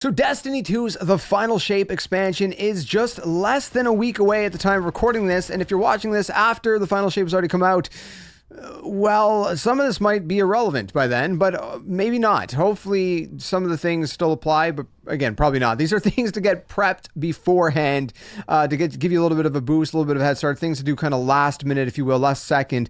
So Destiny 2's The Final Shape expansion is just less than a week away at the time of recording this, and if you're watching this after The Final Shape has already come out, well, some of this might be irrelevant by then, but maybe not. Hopefully some of the things still apply, but again, probably not. These are things to get prepped beforehand, to give you a little bit of a boost, a little bit of a head start, things to do kind of last minute, if you will, last second.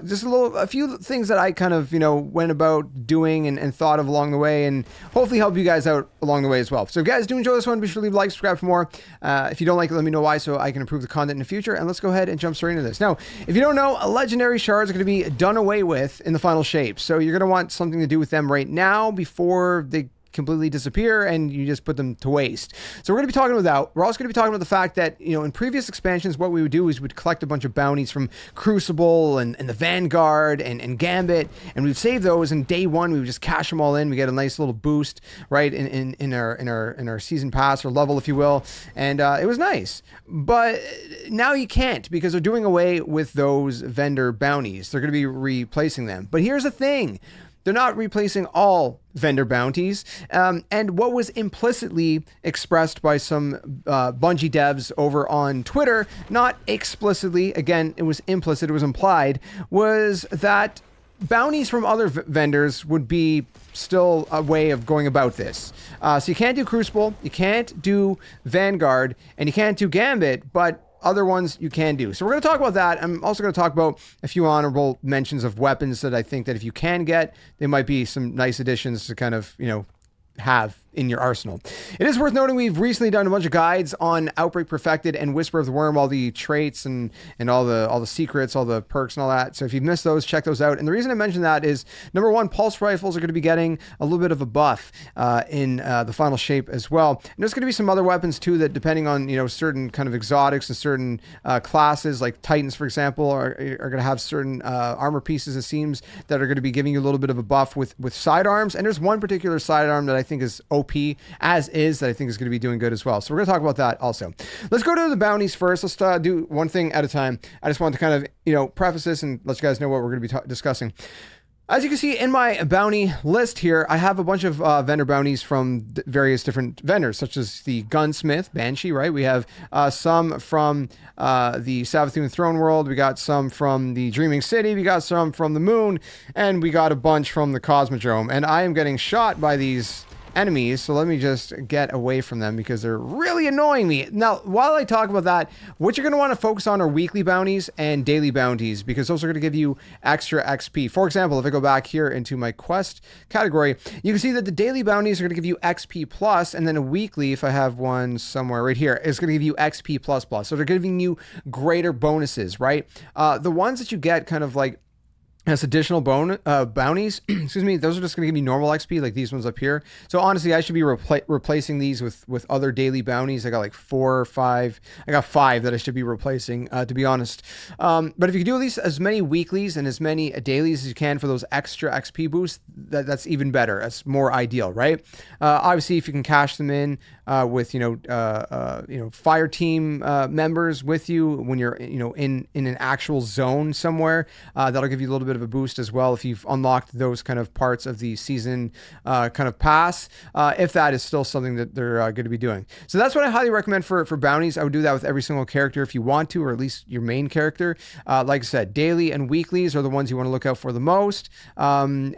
Just a few things that I kind of, went about doing and thought of along the way, and hopefully help you guys out along the way as well. So if you guys do enjoy this one, be sure to leave a like, subscribe for more. If you don't like it, let me know why so I can improve the content in the future. And let's go ahead and jump straight into this. Now, if you don't know, legendary shards are going to be done away with in the final shape. So you're going to want something to do with them right now before they completely disappear and you just put them to waste. So we're going to be talking about that. We're also going to be talking about the fact that, in previous expansions, what we would do is we'd collect a bunch of bounties from Crucible and the Vanguard and Gambit, and we'd save those, and day one we would just cash them all in. We get a nice little boost, right, in our season pass or level, if you will, and it was nice. But now you can't, because they're doing away with those vendor bounties. They're going to be replacing them. But here's the thing. They're not replacing all vendor bounties, and what was implicitly expressed by some Bungie devs over on Twitter, not explicitly, again, it was implicit, it was implied, was that bounties from other vendors would be still a way of going about this. So you can't do Crucible, you can't do Vanguard, and you can't do Gambit, but other ones you can do. So we're going to talk about that. I'm also going to talk about a few honorable mentions of weapons that I think that if you can get, they might be some nice additions to kind of, have in your arsenal. It is worth noting we've recently done a bunch of guides on Outbreak Perfected and Whisper of the Worm, all the traits and all the secrets, all the perks and all that. So if you've missed those, check those out. And the reason I mention that is, number one, pulse rifles are going to be getting a little bit of a buff in the final shape as well. And there's going to be some other weapons too that, depending on certain kind of exotics and certain classes, like Titans, for example, are going to have certain armor pieces, it seems, that are going to be giving you a little bit of a buff with sidearms. And there's one particular sidearm that I think is OP as is, that I think is going to be doing good as well. So we're going to talk about that also. Let's go to the bounties first. Let's do one thing at a time. I just want to kind of, preface this and let you guys know what we're going to be discussing. As you can see in my bounty list here, I have a bunch of vendor bounties from various different vendors, such as the Gunsmith, Banshee, right? We have some from the Savathun Throne World. We got some from the Dreaming City. We got some from the Moon. And we got a bunch from the Cosmodrome. And I am getting shot by these enemies, so let me just get away from them because they're really annoying me. Now, while I talk about that, what you're going to want to focus on are weekly bounties and daily bounties, because those are going to give you extra XP. For example, if I go back here into my quest category, you can see that the daily bounties are going to give you XP plus, and then a weekly, if I have one somewhere right here, is going to give you XP plus plus. So they're giving you greater bonuses, right? The ones that you get kind of like as additional bounties, excuse me, those are just going to give me normal XP, like these ones up here. So honestly, I should be replacing these with other daily bounties. I got like 4 or 5. I got 5 that I should be replacing, to be honest. But if you can do at least as many weeklies and as many dailies as you can for those extra XP boosts, that's even better. That's more ideal, right? Obviously, if you can cash them in with fire team members with you when you're in an actual zone somewhere, that'll give you a little bit of a boost as well if you've unlocked those kind of parts of the season kind of pass, if that is still something that they're going to be doing. So that's what I highly recommend for bounties. I would do that with every single character if you want to, or at least your main character. Like I said, daily and weeklies are the ones you want to look out for the most. And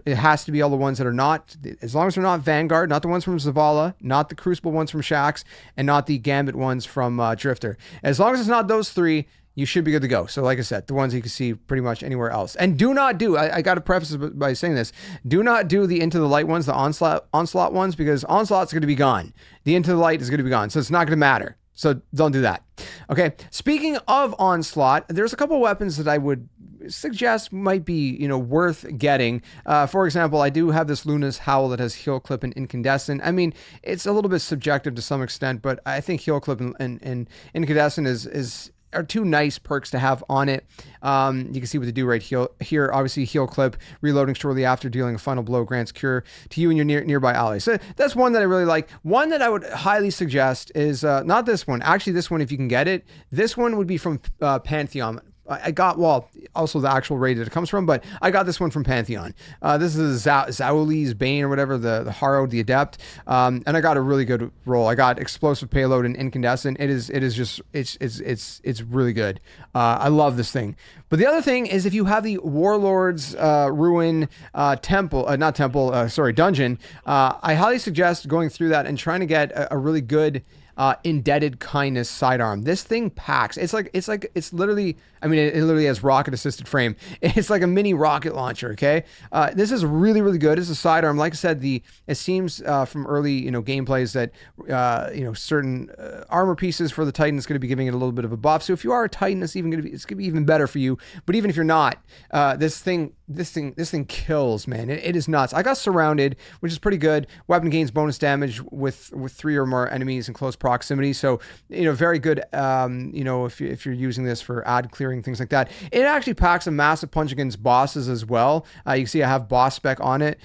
it has to be all the ones that are not, as long as they're not Vanguard, not the ones from Zavala, not the Crucible ones from Shaxx, and not the Gambit ones from Drifter. As long as it's not those three, you should be good to go. So like I said, the ones you can see pretty much anywhere else. And do not do, I got to preface this by saying this, do not do the Into the Light ones, the Onslaught ones, because Onslaught's going to be gone. The Into the Light is going to be gone. So it's not going to matter. So don't do that. Okay. Speaking of Onslaught, there's a couple of weapons that I would suggest might be, worth getting. For example, I do have this Luna's Howl that has Heal Clip and Incandescent. I mean, it's a little bit subjective to some extent, but I think Heal Clip and Incandescent are two nice perks to have on it. You can see what they do right here. Obviously, Heal Clip, reloading shortly after dealing a final blow, grants cure to you and your nearby allies. So that's one that I really like. One that I would highly suggest is not this one. Actually, this one, if you can get it, this one would be from Pantheon. I got, well, also the actual raid that it comes from, but I got this one from Pantheon. This is Zauli's Bane or whatever, the Harrowed, the Adept. And I got a really good roll. I got explosive payload and incandescent. It's really good. I love this thing. But the other thing is, if you have the Warlord's Ruin dungeon, I highly suggest going through that and trying to get a really good indebted kindness sidearm. This thing packs. It's literally, I mean, it literally has rocket assisted frame. It's like a mini rocket launcher. Okay. This is really, really good. It's a sidearm. Like I said, it seems from early, gameplays that, certain armor pieces for the Titan is going to be giving it a little bit of a buff. So if you are a Titan, it's going to be even better for you. But even if you're not, this thing kills, man. It is nuts. I got surrounded, which is pretty good. Weapon gains bonus damage with 3 or more enemies in close proximity. So, very good. If you're using this for ad clearing, things like that. It actually packs a massive punch against bosses as well. You can see I have boss spec on it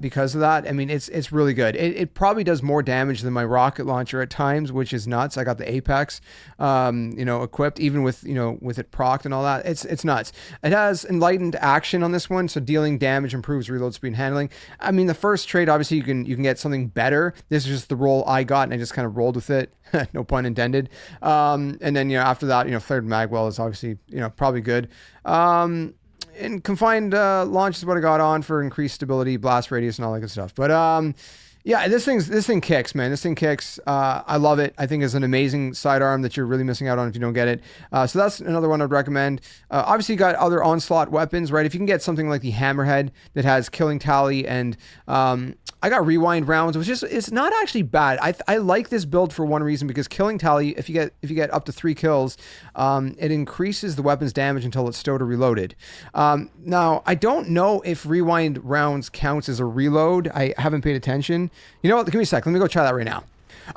because of that. I mean, it's really good. It probably does more damage than my rocket launcher at times, which is nuts. I got the Apex, equipped, even with it procced and all that. It's nuts. It has enlightened action on this one, so dealing damage improves reload speed and handling. I mean, the first trait, obviously you can get something better. This is just the roll I got, and I just kind of rolled with it. No pun intended. And then after that, flared magwell is obviously probably good. And confined launch is what I got on for increased stability, blast radius, and all that good stuff. But yeah, this thing kicks, man. This thing kicks. I love it. I think it's an amazing sidearm that you're really missing out on if you don't get it. So that's another one I'd recommend. Obviously, you got other onslaught weapons, right? If you can get something like the Hammerhead that has killing tally, and I got rewind rounds, which is, it's not actually bad. I like this build for one reason, because killing tally, if you get up to 3 kills, it increases the weapon's damage until it's stowed or reloaded. Now I don't know if rewind rounds counts as a reload. I haven't paid attention. You know what? Give me a sec. Let me go try that right now.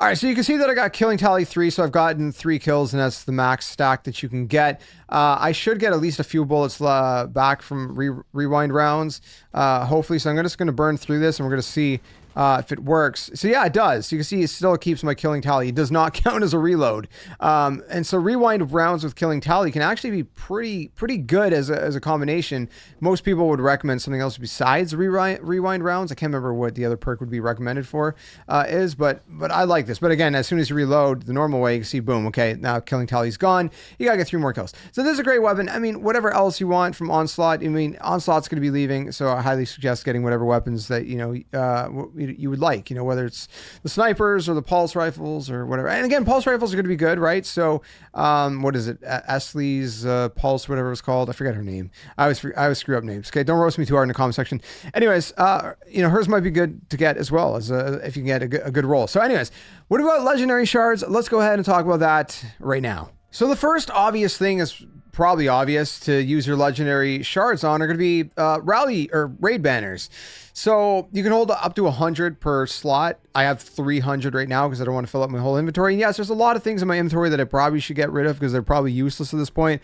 All right, so you can see that I got killing tally 3, so I've gotten 3 kills, and that's the max stack that you can get. I should get at least a few bullets back from rewind rounds, hopefully. So I'm just going to burn through this, and we're going to see if it works. So yeah, it does. You can see it still keeps my killing tally. It does not count as a reload. And so rewind rounds with killing tally can actually be pretty good as a combination. Most people would recommend something else besides rewind rounds. I can't remember what the other perk would be recommended for but I like this. But again, as soon as you reload the normal way, you can see, boom, okay, now killing tally's gone. You gotta get 3 more kills. So this is a great weapon. I mean, whatever else you want from Onslaught, Onslaught's gonna be leaving, so I highly suggest getting whatever weapons that you would like, whether it's the snipers or the pulse rifles or whatever. And again, pulse rifles are going to be good, right? So what is it, Esley's pulse, whatever it's called, I forget her name. I always screw up names. Okay, don't roast me too hard in the comment section. Anyways, hers might be good to get as well, as if you can get a good roll. So anyways, what about legendary shards? Let's go ahead and talk about that right now. So the first obvious thing is probably obvious to use your legendary shards on are going to be rally or raid banners. So you can hold up to 100 per slot. I have 300 right now because I don't want to fill up my whole inventory. And yes, there's a lot of things in my inventory that I probably should get rid of because they're probably useless at this point.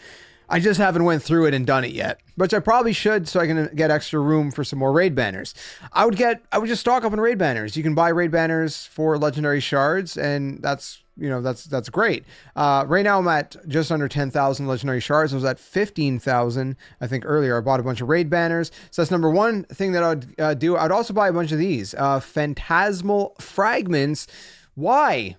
I just haven't went through it and done it yet, which I probably should, so I can get extra room for some more raid banners. I would just stock up on raid banners. You can buy raid banners for legendary shards, and that's great. Right now I'm at just under 10,000 legendary shards. I was at 15,000, I think, earlier. I bought a bunch of raid banners. So that's number one thing that I would do. I'd also buy a bunch of these phantasmal fragments. Why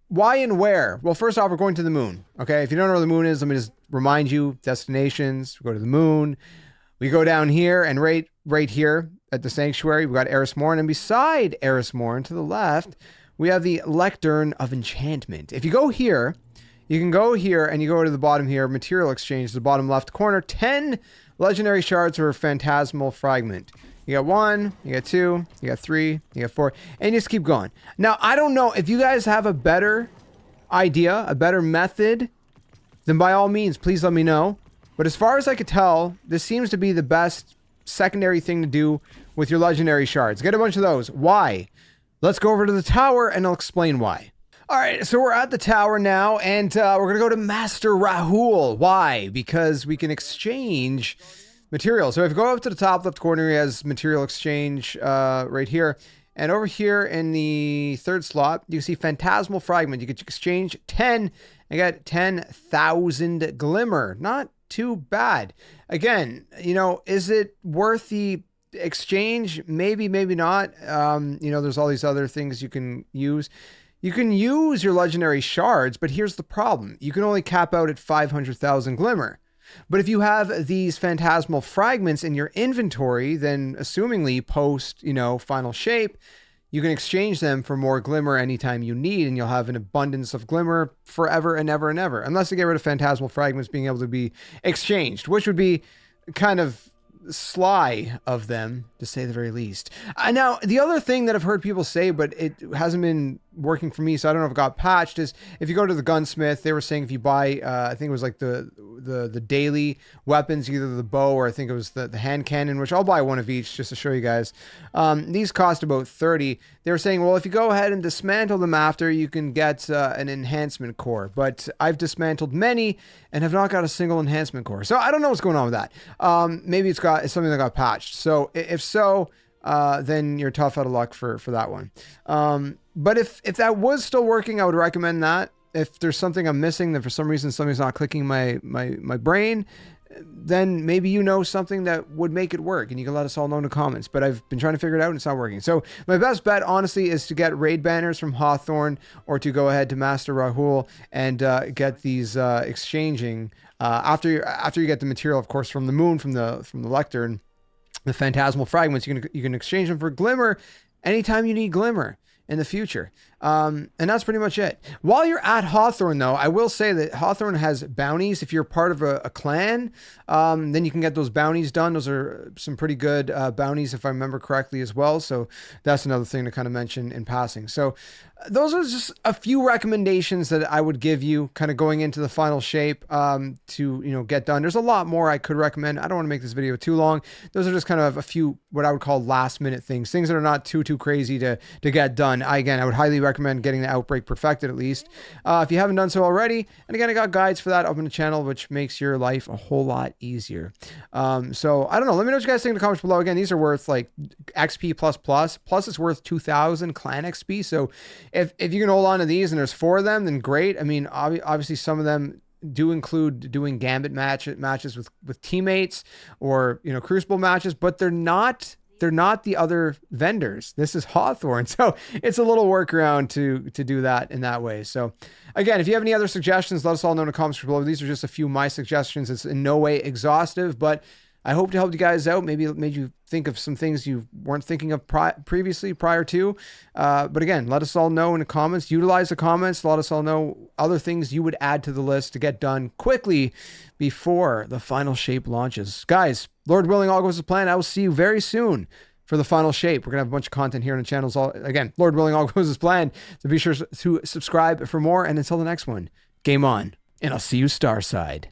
and where? Well, first off, we're going to the moon. Okay, if you don't know where the moon is, let me just remind you, destinations. We go to the moon. We go down here, and right here at the sanctuary, we've got Eris Morn, and beside Eris Morn to the left, we have the Lectern of Enchantment. If you go here, you can go here, and you go to the bottom here, Material Exchange, the bottom left corner, 10 legendary shards for a phantasmal fragment. You got 1, you got 2, you got 3, you got 4, and you just keep going. Now, I don't know if you guys have a better idea, a better method, then by all means, please let me know. But as far as I could tell, this seems to be the best secondary thing to do with your legendary shards. Get a bunch of those. Why? Let's go over to the tower and I'll explain why. All right, so we're at the tower now, and we're going to go to Master Rahul. Why? Because we can exchange material. So if you go up to the top left corner, he has material exchange right here. And over here in the third slot, you see Phantasmal Fragment. You can exchange 10 and get 10,000 Glimmer. Not too bad. Again, you know, is it worth the exchange? Maybe, maybe not. You know, there's all these other things you can use. You can use your legendary shards, but here's the problem. You can only cap out at 500,000 glimmer. But if you have these phantasmal fragments in your inventory, then assumingly post, you know, final shape, you can exchange them for more glimmer anytime you need, and you'll have an abundance of glimmer forever and ever and ever, unless they get rid of phantasmal fragments being able to be exchanged, which would be kind of sly of them, to say the very least. Now, the other thing that I've heard people say, but it hasn't been working for me, so I don't know if it got patched, is if you go to the gunsmith, they were saying if you buy, I think it was like the daily weapons, either the bow or I think it was the hand cannon, which I'll buy one of each just to show you guys. These cost about 30. They were saying, well, if you go ahead and dismantle them after, you can get an enhancement core. But I've dismantled many and have not got a single enhancement core. So I don't know what's going on with that. Maybe it's something that got patched. So if so, then you're tough out of luck for that one. But if that was still working, I would recommend that. If there's something I'm missing, that for some reason something's not clicking my brain, then maybe you know something that would make it work, and you can let us all know in the comments. But I've been trying to figure it out and it's not working. So my best bet, honestly, is to get raid banners from Hawthorne, or to go ahead to Master Rahul and get these exchanging after you get the material, of course, from the moon, from the lector and the phantasmal fragments. You can exchange them for glimmer anytime you need glimmer in the future. And that's pretty much it. While you're at Hawthorne, though, I will say that Hawthorne has bounties. If you're part of a clan, then you can get those bounties done. Those are some pretty good bounties, if I remember correctly, as well. So that's another thing to kind of mention in passing. So those are just a few recommendations that I would give you kind of going into the final shape to, you know, get done. There's a lot more I could recommend. I don't want to make this video too long. Those are just kind of a few what I would call last minute things that are not too crazy to get done. Again, I would highly recommend getting the Outbreak perfected at least. If you haven't done so already, and again, I got guides for that up in the channel, which makes your life a whole lot easier. So I don't know. Let me know what you guys think in the comments below. Again, these are worth like XP plus it's worth 2,000 clan XP. So if you can hold on to these and there's 4 of them, then great. I mean, obviously some of them do include doing gambit matches with teammates, or, you know, crucible matches, but they're not the other vendors. This is Hawthorne, so it's a little workaround to do that in that way. So again, if you have any other suggestions, let us all know in the comments below. These are just a few of my suggestions. It's in no way exhaustive, but I hope to help you guys out. Maybe it made you think of some things you weren't thinking of previously prior to. But again, let us all know in the comments. Utilize the comments. Let us all know other things you would add to the list to get done quickly before the final shape launches. Guys, Lord willing, all goes as planned. I will see you very soon for the final shape. We're going to have a bunch of content here on the channels. Again, Lord willing, all goes as planned. So be sure to subscribe for more. And until the next one, game on. And I'll see you Starside.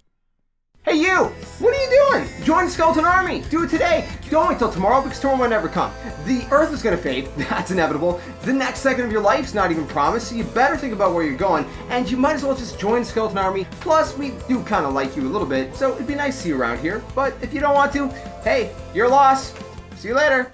Hey you! What are you doing? Join the Skeleton Army! Do it today! Don't wait till tomorrow, because tomorrow might never come. The Earth is gonna fade, that's inevitable. The next second of your life's not even promised, so you better think about where you're going, and you might as well just join the Skeleton Army. Plus, we do kinda like you a little bit, so it'd be nice to see you around here. But if you don't want to, hey, your loss. See you later!